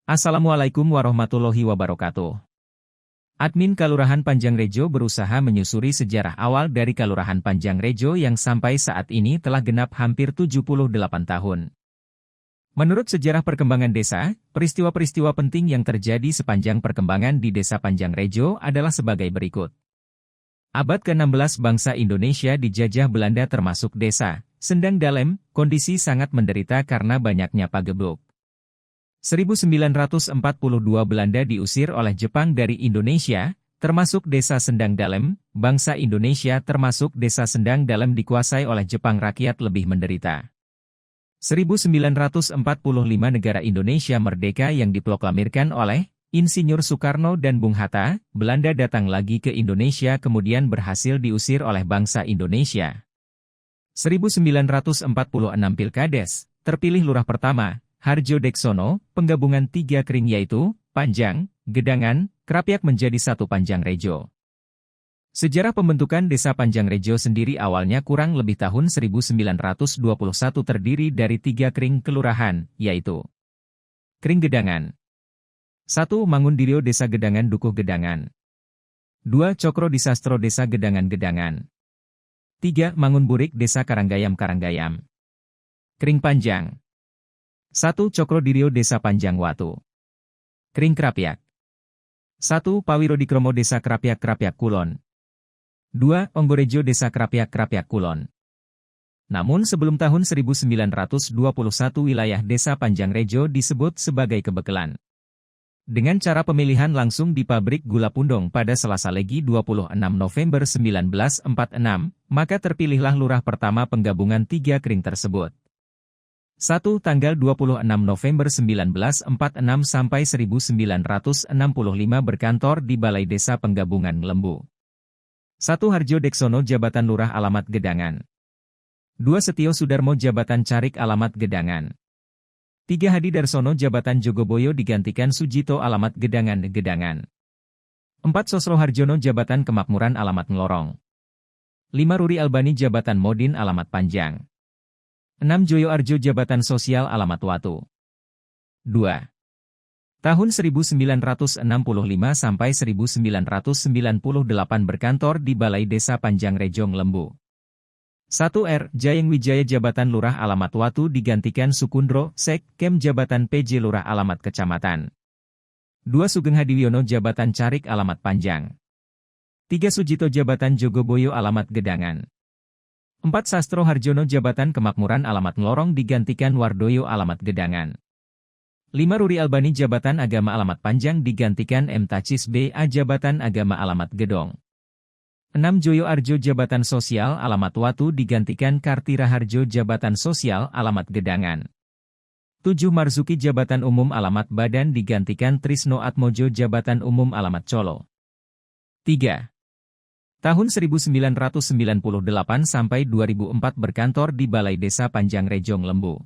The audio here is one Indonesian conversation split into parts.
Assalamualaikum warahmatullahi wabarakatuh. Admin Kalurahan Panjangrejo berusaha menyusuri sejarah awal dari Kalurahan Panjangrejo yang sampai saat ini telah genap hampir 78 tahun. Menurut sejarah perkembangan desa, peristiwa-peristiwa penting yang terjadi sepanjang perkembangan di Desa Panjangrejo adalah sebagai berikut. Abad ke-16 bangsa Indonesia dijajah Belanda termasuk desa Sendang Dalem, kondisi sangat menderita karena banyaknya pagebluk. 1942 Belanda diusir oleh Jepang dari Indonesia, termasuk desa Sendang Dalem, bangsa Indonesia termasuk desa Sendang Dalem dikuasai oleh Jepang, rakyat lebih menderita. 1945 negara Indonesia merdeka yang diproklamirkan oleh Insinyur Soekarno dan Bung Hatta, Belanda datang lagi ke Indonesia kemudian berhasil diusir oleh bangsa Indonesia. 1946 Pilkades, terpilih lurah pertama, Harjo Deksono, penggabungan tiga kring yaitu, Panjang, Gedangan, Krapyak menjadi satu Panjangrejo. Sejarah pembentukan Desa Panjangrejo sendiri awalnya kurang lebih tahun 1921 terdiri dari tiga kring kelurahan, yaitu Kring Gedangan 1. Mangundirio Desa Gedangan Dukuh Gedangan 2. Cokro Disastro Desa Gedangan Gedangan 3. Mangunburik Desa Karanggayam Karanggayam Kring Panjang 1. Cokro Dirio Desa Panjang Watu Kring Krapyak 1. Pawirodikromo Desa Krapyak Krapyak Kulon 2. Onggorejo Desa Krapyak Krapyak Kulon. Namun sebelum tahun 1921 wilayah Desa Panjangrejo disebut sebagai Kebekelan. Dengan cara pemilihan langsung di pabrik gula Pundong pada Selasa Legi 26 November 1946, maka terpilihlah lurah pertama penggabungan tiga kring tersebut. 1. Tanggal 26 November 1946 sampai 1965 berkantor di Balai Desa Penggabungan Lembu. 1. Harjo Deksono Jabatan Lurah Alamat Gedangan 2. Setio Sudarmo Jabatan Carik Alamat Gedangan 3. Hadi Darsono Jabatan Jogoboyo digantikan Sujito Alamat Gedangan Gedangan 4. Sosro Harjono Jabatan Kemakmuran Alamat Ngelorong 5. Ruri Albani Jabatan Modin Alamat Panjang 6. Joyo Arjo Jabatan Sosial Alamat Watu 2. Tahun 1965 sampai 1998 berkantor di Balai Desa Panjangrejo Lembu. 1. R. Jayeng Wijaya Jabatan Lurah Alamat Watu digantikan Sukundro, Sek, Kem Jabatan PJ Lurah Alamat Kecamatan 2. Sugeng Hadiwiono Jabatan Carik Alamat Panjang 3. Sujito Jabatan Jogoboyo Alamat Gedangan 4. Sastro Harjono Jabatan Kemakmuran Alamat Ngelorong digantikan Wardoyo Alamat Gedangan 5. Ruri Albani Jabatan Agama Alamat Panjang digantikan M. Tacis B.A. Jabatan Agama Alamat Gedong 6. Joyo Arjo Jabatan Sosial Alamat Watu digantikan Kartira Harjo Jabatan Sosial Alamat Gedangan 7. Marzuki Jabatan Umum Alamat Badan digantikan Trisno Atmojo Jabatan Umum Alamat Colo 3. Tahun 1998 sampai 2004 berkantor di Balai Desa Panjangrejo Lembu.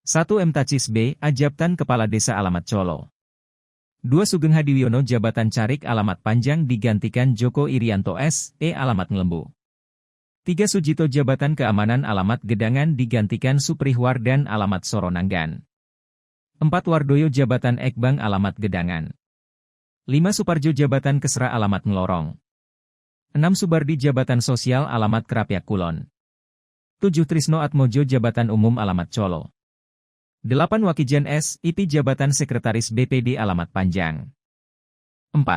1. M. Tacis B. A. Jabatan Kepala Desa Alamat Colo 2. Sugeng Hadiwiono Jabatan Carik Alamat Panjang digantikan Joko Irianto S. E. Alamat Ngelembu 3. Sujito Jabatan Keamanan Alamat Gedangan digantikan Suprihwardan Alamat Soronanggan 4. Wardoyo Jabatan Ekbang Alamat Gedangan 5. Suparjo Jabatan Kesra Alamat Ngelorong 6. Subardi Jabatan Sosial Alamat Krapyak Kulon 7. Trisno Atmojo Jabatan Umum Alamat Colo 8. Wakijan S. IP Jabatan Sekretaris BPD Alamat Panjang 4.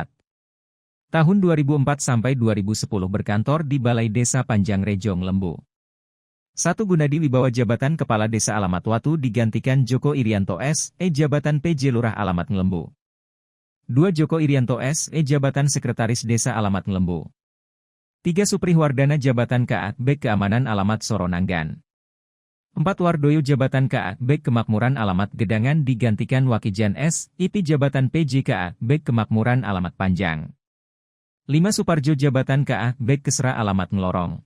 Tahun 2004 sampai 2010 berkantor di Balai Desa Panjangrejo Lembu. 1. Gunadi Wibawa Jabatan Kepala Desa Alamat Watu digantikan Joko Irianto S. E. Jabatan PJ Lurah Alamat Ngelembu 2. Joko Irianto S. E. Jabatan Sekretaris Desa Alamat Ngelembu 3. Suprihwardana Jabatan K.A. Bek Keamanan Alamat Soronanggan 4. Wardoyo Jabatan K.A. Bek Kemakmuran Alamat Gedangan digantikan Wakijan S. IP Jabatan PJ K.A. Bek Kemakmuran Alamat Panjang 5. Suparjo Jabatan K.A. Bek Kesra Alamat Ngelorong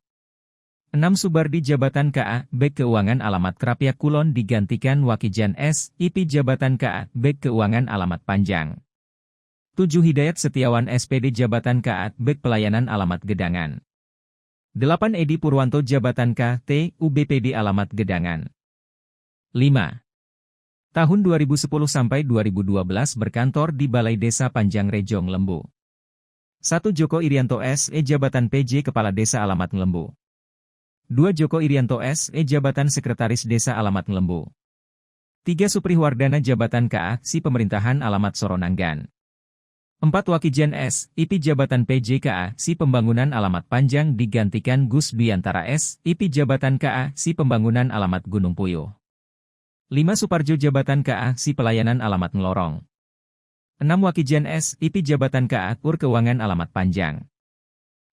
6. Subardi Jabatan K.A. Bek Keuangan Alamat Krapyak Kulon digantikan Wakijan S. IP Jabatan K.A. Bek Keuangan Alamat Panjang 7. Hidayat Setiawan SPD Jabatan K.A. Bek Pelayanan Alamat Gedangan 8. Edi Purwanto Jabatan K.T. UBPD Alamat Gedangan 5. Tahun 2010 sampai 2012 berkantor di Balai Desa Panjang Rejong Lembu. 1. Joko Irianto SE Jabatan PJ Kepala Desa Alamat Ngelembu. 2. Joko Irianto SE Jabatan Sekretaris Desa Alamat Ngelembu. 3. Suprihwardana Jabatan KA Si Pemerintahan Alamat Soronanggan. 4. Wakijen S. IP Jabatan PJ KA Si Pembangunan Alamat Panjang digantikan Gus Duyantara S. IP Jabatan KA Si Pembangunan Alamat Gunung Puyuh. 5. Suparjo Jabatan KA Si Pelayanan Alamat Ngelorong. 6. Wakijen S. IP Jabatan KA Ur Keuangan Alamat Panjang.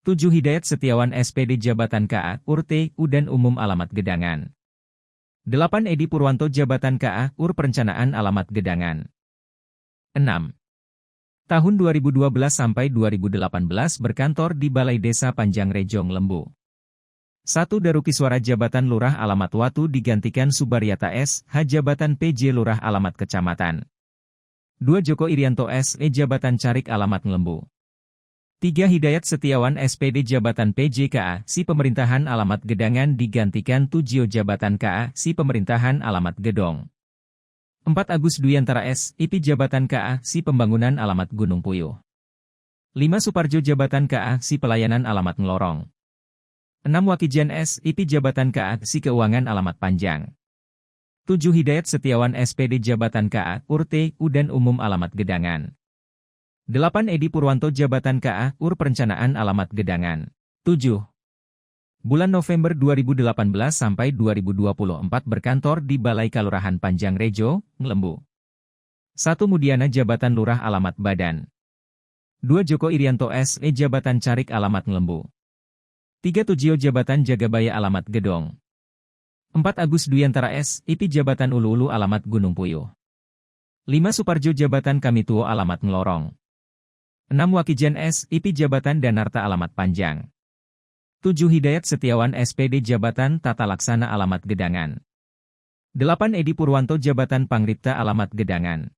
7. Hidayat Setiawan SPD Jabatan KA Ur T. U dan Umum Alamat Gedangan. 8. Edi Purwanto Jabatan KA Ur Perencanaan Alamat Gedangan. 6. Tahun 2012 sampai 2018 berkantor di Balai Desa Panjang Rejong Lembu. 1. Darukiswara Jabatan Lurah Alamat Watu digantikan Subaryata S. H. Jabatan PJ Lurah Alamat Kecamatan. 2. Joko Irianto SE Jabatan Carik Alamat Ngelembu. 3. Hidayat Setiawan SPD Jabatan PJ KA Si Pemerintahan Alamat Gedangan digantikan Tujio Jabatan KA Si Pemerintahan Alamat Gedong. 4. Agus Duyantara S. IP Jabatan KA Si Pembangunan Alamat Gunung Puyuh. 5. Suparjo Jabatan KA Si Pelayanan Alamat Ngelorong. 6. Wakijen S. IP Jabatan KA Si Keuangan Alamat Panjang. 7. Hidayat Setiawan SPD Jabatan KA Ur T. U dan Umum Alamat Gedangan. 8. Edi Purwanto Jabatan KA Ur Perencanaan Alamat Gedangan. 7. Bulan November 2018 sampai 2024 berkantor di Balai Kalurahan Panjang Rejo, Ngelembu. 1. Mudiana Jabatan Lurah Alamat Badan. 2. Joko Irianto SE Jabatan Carik Alamat Ngelembu. 3. Tujio Jabatan Jagabaya Alamat Gedong. 4. Agus Duyantara S. IP Jabatan Ulu-Ulu Alamat Gunung Puyuh. 5. Suparjo Jabatan Kamituo Alamat Ngelorong. 6. Wakijen S. IP Jabatan Danarta Alamat Panjang. 7. Hidayat Setiawan SPD Jabatan Tata Laksana Alamat Gedangan. 8. Edi Purwanto Jabatan Pangripta Alamat Gedangan.